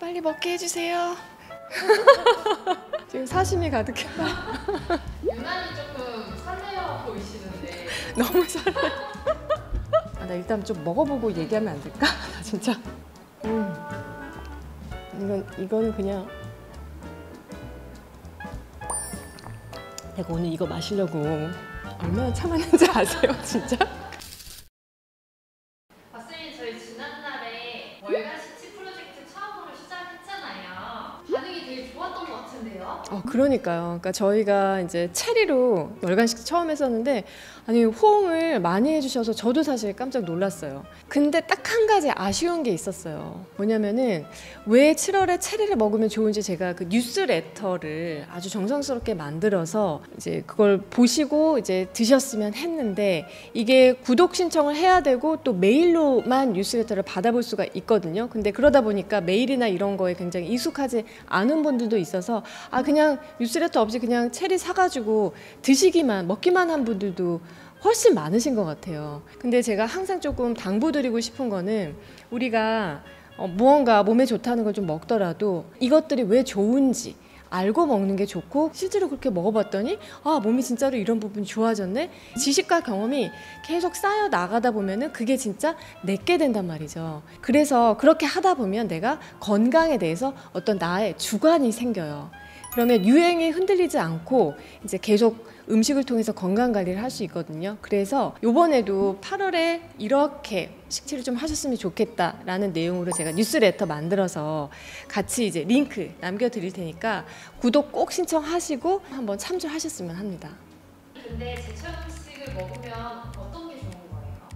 빨리 먹게 해주세요. 지금 사심이 가득해. 유난히 조금 설레어 보이시는데. 너무 설레. 나 일단 좀 먹어보고 얘기하면 안 될까? 나 진짜. 이거는 그냥 내가 오늘 이거 마시려고 얼마나 참았는지 아세요, 진짜? 박사님, 저희 지난달에 월간 시치 프로젝트 처음으로 시작했잖아요. 반응이 되게 좋았던 것 같은데요? 그러니까요. 그러니까 저희가 이제 체리로 월간식 처음 했었는데 아니 호응을 많이 해주셔서 저도 사실 깜짝 놀랐어요. 근데 딱 한 가지 아쉬운 게 있었어요. 뭐냐면은 왜 7월에 체리를 먹으면 좋은지 제가 그 뉴스레터를 아주 정성스럽게 만들어서 이제 그걸 보시고 이제 드셨으면 했는데 이게 구독 신청을 해야 되고 또 메일로만 뉴스레터를 받아볼 수가 있거든요. 근데 그러다 보니까 메일이나 이런 거에 굉장히 익숙하지 않은 분들도 있어서 그냥 뉴스레터 없이 그냥 체리 사가지고 먹기만 한 분들도 훨씬 많으신 것 같아요. 근데 제가 항상 조금 당부드리고 싶은 거는 우리가 무언가 몸에 좋다는 걸 좀 먹더라도 이것들이 왜 좋은지 알고 먹는 게 좋고 실제로 그렇게 먹어봤더니 몸이 진짜로 이런 부분이 좋아졌네. 지식과 경험이 계속 쌓여 나가다 보면은 그게 진짜 내게 된단 말이죠. 그래서 그렇게 하다 보면 내가 건강에 대해서 어떤 나의 주관이 생겨요. 그러면 유행이 흔들리지 않고 이제 계속 음식을 통해서 건강 관리를 할 수 있거든요. 그래서 이번에도 8월에 이렇게 식치를 좀 하셨으면 좋겠다라는 내용으로 제가 뉴스레터 만들어서 같이 이제 링크 남겨드릴 테니까 구독 꼭 신청하시고 한번 참조하셨으면 합니다. 근데 제철 음식을 먹으면 어떤 게 좋은 거예요?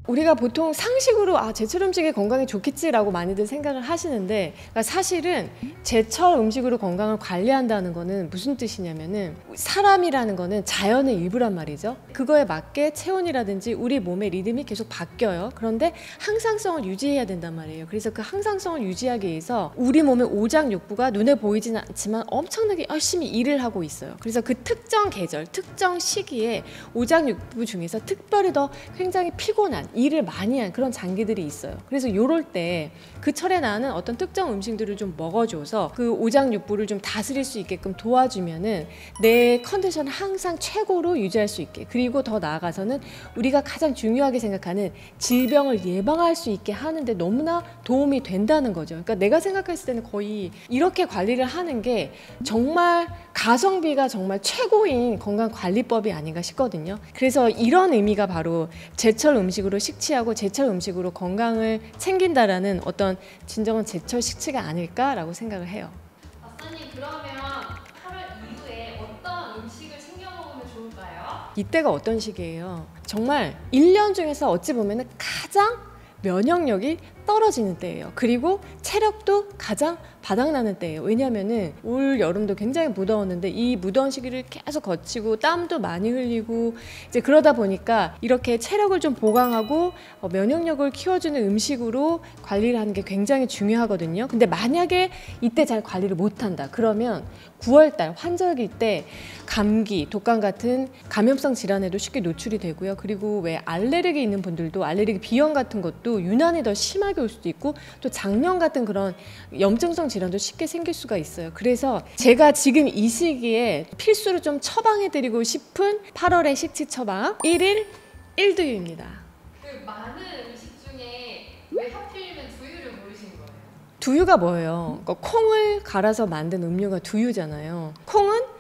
우리가 보통 상식으로 제철 음식이 건강에 좋겠지라고 많이들 생각을 하시는데 사실은 제철 음식으로 건강을 관리한다는 거는 무슨 뜻이냐면은 사람이라는 거는 자연의 일부란 말이죠. 그거에 맞게 체온이라든지 우리 몸의 리듬이 계속 바뀌어요. 그런데 항상성을 유지해야 된단 말이에요. 그래서 그 항상성을 유지하기 위해서 우리 몸의 오장육부가 눈에 보이지는 않지만 엄청나게 열심히 일을 하고 있어요. 그래서 그 특정 계절, 특정 시기에 오장육부 중에서 특별히 더 굉장히 피곤한 일을 많이 한 그런 장기들이 있어요. 그래서 요럴 때 그 철에 나는 어떤 특정 음식들을 좀 먹어줘서 그 오장육부를 좀 다스릴 수 있게끔 도와주면은 내 컨디션을 항상 최고로 유지할 수 있게, 그리고 더 나아가서는 우리가 가장 중요하게 생각하는 질병을 예방할 수 있게 하는데 너무나 도움이 된다는 거죠. 그러니까 내가 생각했을 때는 거의 이렇게 관리를 하는 게 정말 가성비가 정말 최고인 건강관리법이 아닌가 싶거든요. 그래서 이런 의미가 바로 제철 음식으로 식치하고 제철 음식으로 건강을 챙긴다라는 어떤 진정한 제철 식치가 아닐까라고 생각을 해요. 박사님, 그러면 8월 이후에 어떤 음식을 챙겨 먹으면 좋을까요? 이때가 어떤 시기예요? 정말 1년 중에서 어찌 보면 가장 면역력이 떨어지는 때예요. 그리고 체력도 가장 바닥나는 때예요. 왜냐하면은 올 여름도 굉장히 무더웠는데 이 무더운 시기를 계속 거치고 땀도 많이 흘리고 이제 그러다 보니까 이렇게 체력을 좀 보강하고 면역력을 키워주는 음식으로 관리를 하는 게 굉장히 중요하거든요. 근데 만약에 이때 잘 관리를 못한다 그러면 9월달 환절기 때 감기, 독감 같은 감염성 질환에도 쉽게 노출이 되고요. 그리고 왜 알레르기 있는 분들도 알레르기 비염 같은 것도 유난히 더 심하게 올 수도 있고 또 장염 같은 그런 염증성 질환도 쉽게 생길 수가 있어요. 그래서 제가 지금 이 시기에 필수로 좀 처방해드리고 싶은 8월의 식치 처방 1일 1두유입니다. 그 많은 음식 중에 왜 하필이면 두유를 고르신 거예요? 두유가 뭐예요? 그러니까 콩을 갈아서 만든 음료가 두유잖아요. 콩은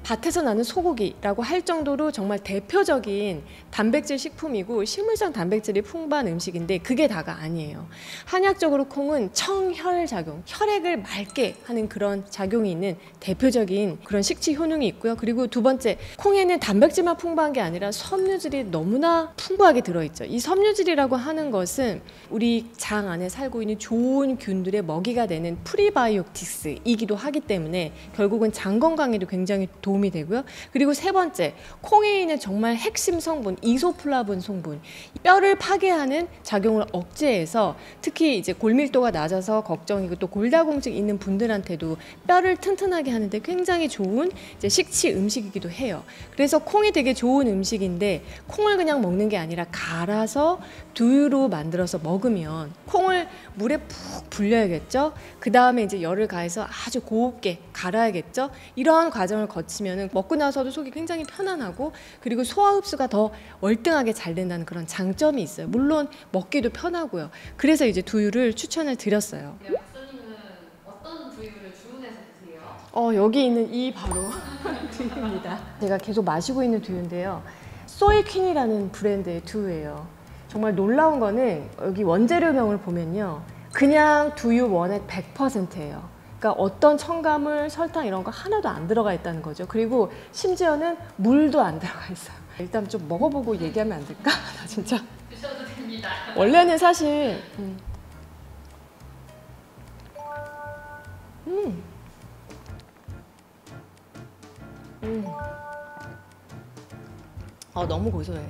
밭에서 나는 소고기라고 할 정도로 정말 대표적인 단백질 식품이고 식물성 단백질이 풍부한 음식인데 그게 다가 아니에요. 한약적으로 콩은 청혈작용, 혈액을 맑게 하는 그런 작용이 있는 대표적인 그런 식치 효능이 있고요. 그리고 두 번째, 콩에는 단백질만 풍부한 게 아니라 섬유질이 너무나 풍부하게 들어있죠. 이 섬유질이라고 하는 것은 우리 장 안에 살고 있는 좋은 균들의 먹이가 되는 프리바이오틱스이기도 하기 때문에 결국은 장 건강에도 굉장히 도움이 되고요. 그리고 세 번째, 콩에 있는 정말 핵심 성분 이소플라본 성분, 뼈를 파괴하는 작용을 억제해서 특히 이제 골밀도가 낮아서 걱정이고 또 골다공증 있는 분들한테도 뼈를 튼튼하게 하는데 굉장히 좋은 이제 식치 음식이기도 해요. 그래서 콩이 되게 좋은 음식인데 콩을 그냥 먹는 게 아니라 갈아서 두유로 만들어서 먹으면 콩을 물에 푹 불려야겠죠. 그 다음에 이제 열을 가해서 아주 곱게 갈아야겠죠. 이러한 과정을 거치면은 먹고 나서도 속이 굉장히 편안하고 그리고 소화 흡수가 더 월등하게 잘 된다는 그런 장점이 있어요. 물론 먹기도 편하고요. 그래서 이제 두유를 추천을 드렸어요. 네, 박사님은 어떤 두유를 주문해서 드세요? 여기 있는 이 바로 두유입니다. 제가 계속 마시고 있는 두유인데요. 소이퀸이라는 브랜드의 두유예요. 정말 놀라운 거는 여기 원재료명을 보면요. 그냥 두유 원액 100%예요. 그러니까 어떤 첨가물, 설탕 이런 거 하나도 안 들어가 있다는 거죠. 그리고 심지어는 물도 안 들어가 있어요. 일단 좀 먹어보고 얘기하면 안 될까? 나 진짜. 드셔도 됩니다. 원래는 사실 너무 고소해.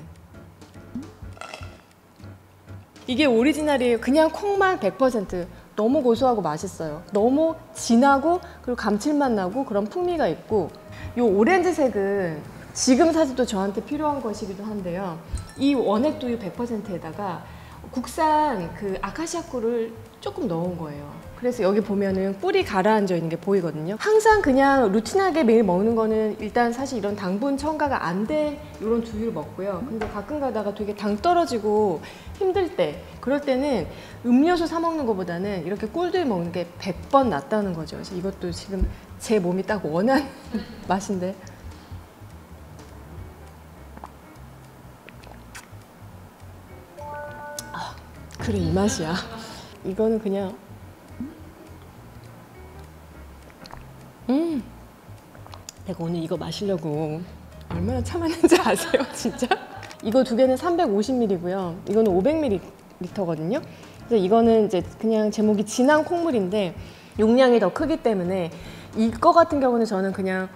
이게 오리지널이에요. 그냥 콩만 100%. 너무 고소하고 맛있어요. 너무 진하고 그리고 감칠맛 나고 그런 풍미가 있고 이 오렌지색은 지금 사실 또 저한테 필요한 것이기도 한데요. 이 원액 두유 100%에다가 국산 그 아카시아 꿀을 조금 넣은 거예요. 그래서 여기 보면은 꿀이 가라앉아 있는 게 보이거든요. 항상 그냥 루틴하게 매일 먹는 거는 일단 사실 이런 당분 첨가가 안 된 이런 두유를 먹고요. 근데 가끔 가다가 되게 당 떨어지고 힘들 때 그럴 때는 음료수 사 먹는 것보다는 이렇게 꿀두유 먹는 게 100번 낫다는 거죠. 그래서 이것도 지금 제 몸이 딱 원하는 맛인데. 그래 이 맛이야. 이거는 그냥 내가 오늘 이거 마시려고 얼마나 참았는지 아세요? 진짜? 이거 두 개는 350ml고요. 이거는 500ml거든요. 그래서 이거는 이제 그냥 제목이 진한 콩물인데 용량이 더 크기 때문에 이거 같은 경우는 저는 그냥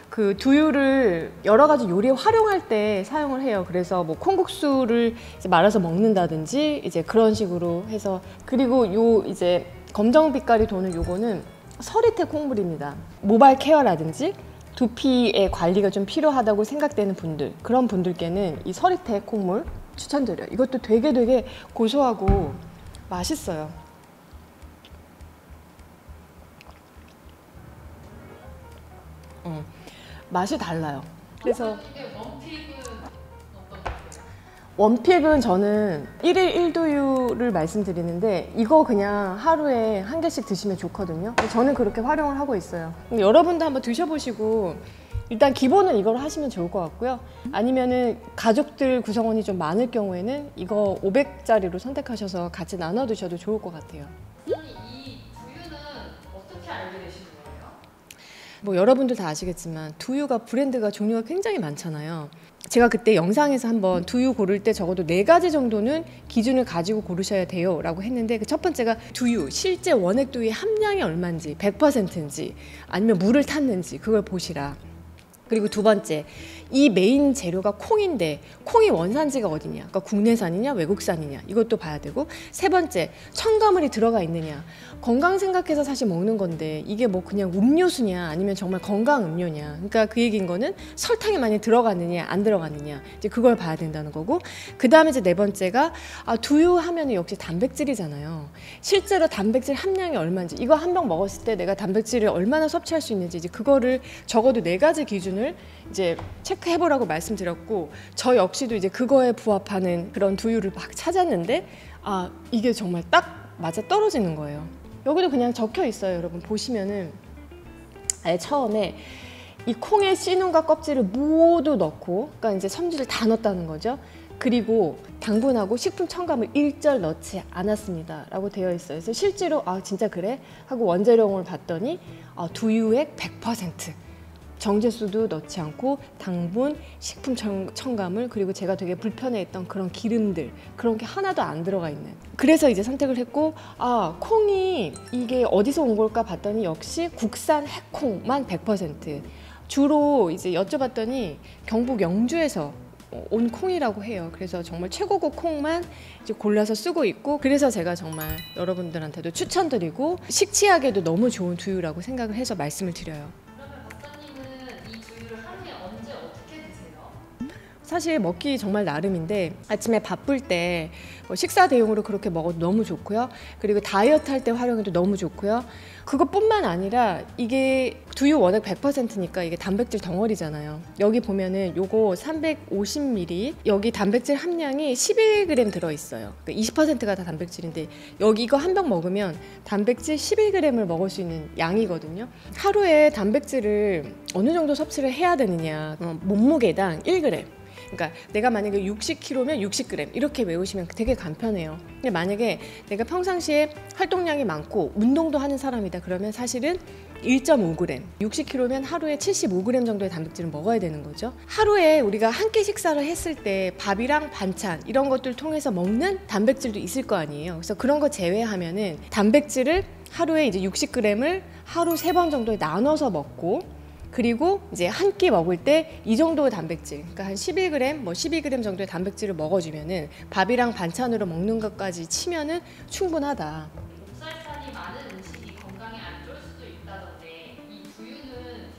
그 두유를 여러 가지 요리에 활용할 때 사용을 해요. 그래서 뭐 콩국수를 이제 말아서 먹는다든지 이제 그런 식으로 해서 그리고 요 이제 검정 빛깔이 도는 요거는 서리태 콩물입니다. 모발 케어라든지 두피의 관리가 좀 필요하다고 생각되는 분들 그런 분들께는 이 서리태 콩물 추천드려요. 이것도 되게 고소하고 맛있어요. 맛이 달라요. 그래서 이게 원픽은 어떤 거세요? 원픽은 저는 1일 1두유를 말씀드리는데 이거 그냥 하루에 한 개씩 드시면 좋거든요. 저는 그렇게 활용을 하고 있어요. 여러분도 한번 드셔보시고 일단 기본은 이걸 하시면 좋을 것 같고요. 아니면은 가족들 구성원이 좀 많을 경우에는 이거 500짜리로 선택하셔서 같이 나눠 드셔도 좋을 것 같아요. 선생님 이 두유는 어떻게 알게 되신 거예요? 뭐 여러분들 다 아시겠지만 두유가 브랜드가 종류가 굉장히 많잖아요. 제가 그때 영상에서 한번 두유 고를 때 적어도 4가지 정도는 기준을 가지고 고르셔야 돼요 라고 했는데 그 첫 번째가 두유, 실제 원액 두유의 함량이 얼마인지 100%인지 아니면 물을 탔는지 그걸 보시라. 그리고 두 번째, 이 메인 재료가 콩인데 콩이 원산지가 어디냐, 그러니까 국내산이냐 외국산이냐 이것도 봐야 되고, 세 번째, 첨가물이 들어가 있느냐. 건강 생각해서 사실 먹는 건데 이게 뭐 그냥 음료수냐 아니면 정말 건강 음료냐. 그러니까 그 얘기인 거는 설탕이 많이 들어갔느냐 안 들어갔느냐 이제 그걸 봐야 된다는 거고, 그 다음에 이제 네 번째가 두유 하면은 역시 단백질이잖아요. 실제로 단백질 함량이 얼마인지, 이거 한 병 먹었을 때 내가 단백질을 얼마나 섭취할 수 있는지 이제 그거를 적어도 4가지 기준을 이제 체크해보라고 말씀드렸고, 저 역시도 이제 그거에 부합하는 그런 두유를 막 찾았는데 이게 정말 딱 맞아 떨어지는 거예요. 여기도 그냥 적혀 있어요. 여러분 보시면은 아예 처음에 이 콩의 씨눈과 껍질을 모두 넣고, 그러니까 이제 섬유를 다 넣었다는 거죠. 그리고 당분하고 식품 첨가물 일절 넣지 않았습니다 라고 되어 있어요. 그래서 실제로 진짜 그래? 하고 원재료를 봤더니 두유액 100%, 정제수도 넣지 않고 당분, 식품 첨가물, 그리고 제가 되게 불편해했던 그런 기름들, 그런 게 하나도 안 들어가 있는. 그래서 이제 선택을 했고, 콩이 이게 어디서 온 걸까 봤더니 역시 국산 해콩만 100%. 주로 이제 여쭤봤더니 경북 영주에서 온 콩이라고 해요. 그래서 정말 최고급 콩만 이제 골라서 쓰고 있고, 그래서 제가 정말 여러분들한테도 추천드리고 식취하기에도 너무 좋은 두유라고 생각을 해서 말씀을 드려요. 사실 먹기 정말 나름인데 아침에 바쁠 때 뭐 식사 대용으로 그렇게 먹어도 너무 좋고요. 그리고 다이어트 할 때 활용해도 너무 좋고요. 그것뿐만 아니라 이게 두유 워낙 100%니까 이게 단백질 덩어리잖아요. 여기 보면은 요거 350ml, 여기 단백질 함량이 11g 들어있어요. 20%가 다 단백질인데 여기 이거 한 병 먹으면 단백질 11g을 먹을 수 있는 양이거든요. 하루에 단백질을 어느 정도 섭취를 해야 되느냐, 몸무게당 1g. 그러니까 내가 만약에 60kg면 60g 이렇게 외우시면 되게 간편해요. 근데 만약에 내가 평상시에 활동량이 많고 운동도 하는 사람이다 그러면 사실은 1.5g, 60kg면 하루에 75g 정도의 단백질을 먹어야 되는 거죠. 하루에 우리가 한 끼 식사를 했을 때 밥이랑 반찬 이런 것들 통해서 먹는 단백질도 있을 거 아니에요. 그래서 그런 거 제외하면은 단백질을 하루에 이제 60g을 하루 3번 정도에 나눠서 먹고, 그리고 이제 한 끼 먹을 때 이 정도의 단백질, 그러니까 한 11g, 뭐 12g 정도의 단백질을 먹어주면은 밥이랑 반찬으로 먹는 것까지 치면은 충분하다. 옥살산이 많은 음식이 건강에 안 좋을 수도 있다던데 이 두유는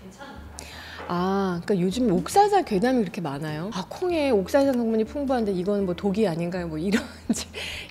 괜찮을까요? 그러니까 요즘 옥살산 괴담이 그렇게 많아요. 콩에 옥살산 성분이 풍부한데 이건 뭐 독이 아닌가요? 뭐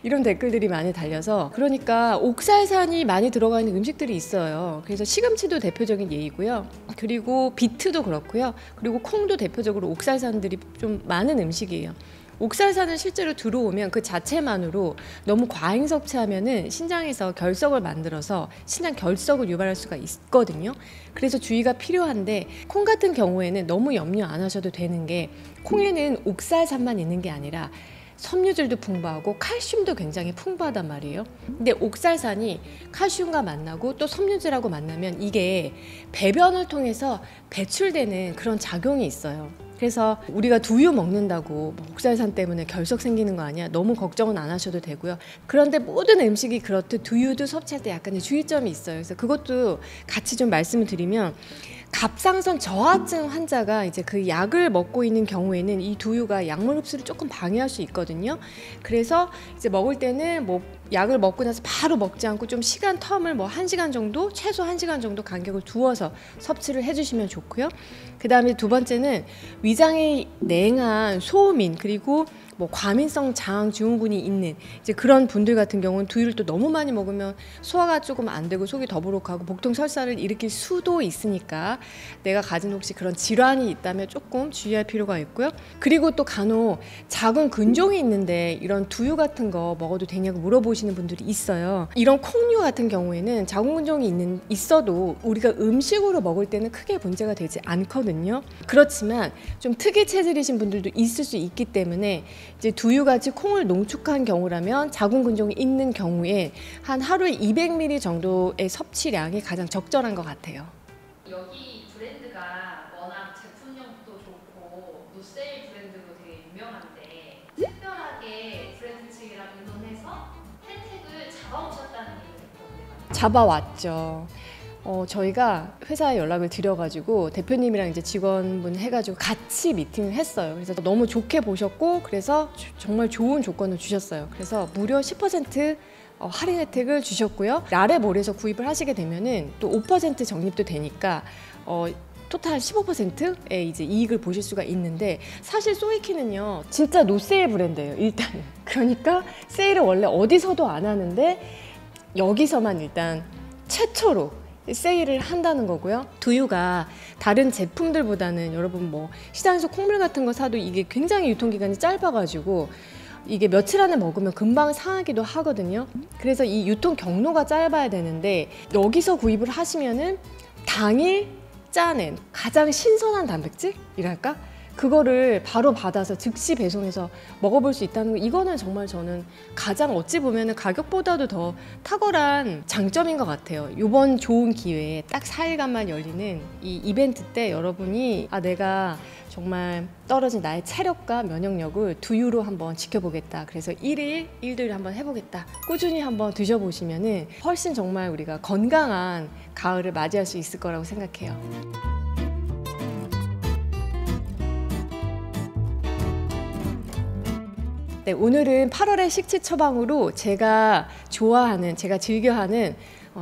이런 댓글들이 많이 달려서, 그러니까 옥살산이 많이 들어가 있는 음식들이 있어요. 그래서 시금치도 대표적인 예이고요. 그리고 비트도 그렇고요. 그리고 콩도 대표적으로 옥살산들이 좀 많은 음식이에요. 옥살산은 실제로 들어오면 그 자체만으로 너무 과잉 섭취하면은 신장에서 결석을 만들어서 신장 결석을 유발할 수가 있거든요. 그래서 주의가 필요한데, 콩 같은 경우에는 너무 염려 안 하셔도 되는 게, 콩에는 옥살산만 있는 게 아니라 섬유질도 풍부하고 칼슘도 굉장히 풍부하단 말이에요. 근데 옥살산이 칼슘과 만나고 또 섬유질하고 만나면 이게 배변을 통해서 배출되는 그런 작용이 있어요. 그래서 우리가 두유 먹는다고 옥살산 때문에 결석 생기는 거 아니야? 너무 걱정은 안 하셔도 되고요. 그런데 모든 음식이 그렇듯 두유도 섭취할 때 약간의 주의점이 있어요. 그래서 그것도 같이 좀 말씀을 드리면, 갑상선 저하증 환자가 이제 그 약을 먹고 있는 경우에는 이 두유가 약물 흡수를 조금 방해할 수 있거든요. 그래서 이제 먹을 때는 뭐 약을 먹고 나서 바로 먹지 않고 좀 시간 텀을 뭐 1시간 정도, 최소 1시간 정도 간격을 두어서 섭취를 해주시면 좋고요. 그 다음에 두 번째는 위장에 냉한 소음인, 그리고 뭐 과민성 장항 증후군이 있는 이제 그런 분들 같은 경우는 두유를 또 너무 많이 먹으면 소화가 조금 안 되고 속이 더부룩하고 복통 설사를 일으킬 수도 있으니까 내가 가진 혹시 그런 질환이 있다면 조금 주의할 필요가 있고요. 그리고 또 간혹 작은 근종이 있는데 이런 두유 같은 거 먹어도 되냐고 물어보시는 분들이 있어요. 이런 콩류 같은 경우에는 작은 근종이 있어도 우리가 음식으로 먹을 때는 크게 문제가 되지 않거든요. 그렇지만 좀 특이 체질이신 분들도 있을 수 있기 때문에 이제 두유같이 콩을 농축한 경우라면 자궁 근종이 있는 경우에 한 하루에 200ml 정도의 섭취량이 가장 적절한 것 같아요. 여기 브랜드가 워낙 제품력도 좋고 노세일 브랜드로 되게 유명한데 특별하게 브랜드 측이랑 의논해서 혜택을 잡아오셨다는 얘기를 듣거든요. 잡아왔죠. 저희가 회사에 연락을 드려가지고 대표님이랑 이제 직원분 해가지고 같이 미팅을 했어요. 그래서 너무 좋게 보셨고, 그래서 정말 좋은 조건을 주셨어요. 그래서 무려 10% 할인 혜택을 주셨고요. 라레몰에서 구입을 하시게 되면은 또 5% 적립도 되니까 토탈 15%의 이제 이익을 보실 수가 있는데, 사실 소이키는요 진짜 노세일 브랜드예요. 일단은 그러니까 세일을 원래 어디서도 안 하는데 여기서만 일단 최초로 세일을 한다는 거고요. 두유가 다른 제품들보다는 여러분 뭐 시장에서 콩물 같은 거 사도 이게 굉장히 유통기간이 짧아가지고 이게 며칠 안에 먹으면 금방 상하기도 하거든요. 그래서 이 유통 경로가 짧아야 되는데 여기서 구입을 하시면은 당일 짜낸 가장 신선한 단백질이랄까? 그거를 바로 받아서 즉시 배송해서 먹어볼 수 있다는 거, 이거는 정말 저는 가장 어찌 보면 가격보다도 더 탁월한 장점인 것 같아요. 이번 좋은 기회에 딱 4일간만 열리는 이 이벤트 때 여러분이 내가 정말 떨어진 나의 체력과 면역력을 두유로 한번 지켜보겠다, 그래서 1일 한번 해보겠다, 꾸준히 한번 드셔보시면은 훨씬 정말 우리가 건강한 가을을 맞이할 수 있을 거라고 생각해요. 네, 오늘은 8월의 식치 처방으로 제가 좋아하는, 제가 즐겨하는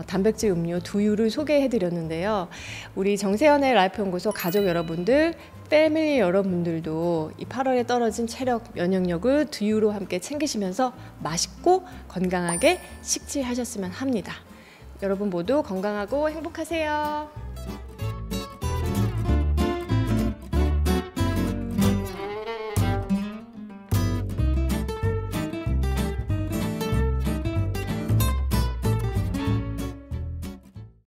단백질 음료 두유를 소개해 드렸는데요. 우리 정세현의 라이프 연구소 가족 여러분들, 패밀리 여러분들도 이 8월에 떨어진 체력, 면역력을 두유로 함께 챙기시면서 맛있고 건강하게 식치하셨으면 합니다. 여러분 모두 건강하고 행복하세요.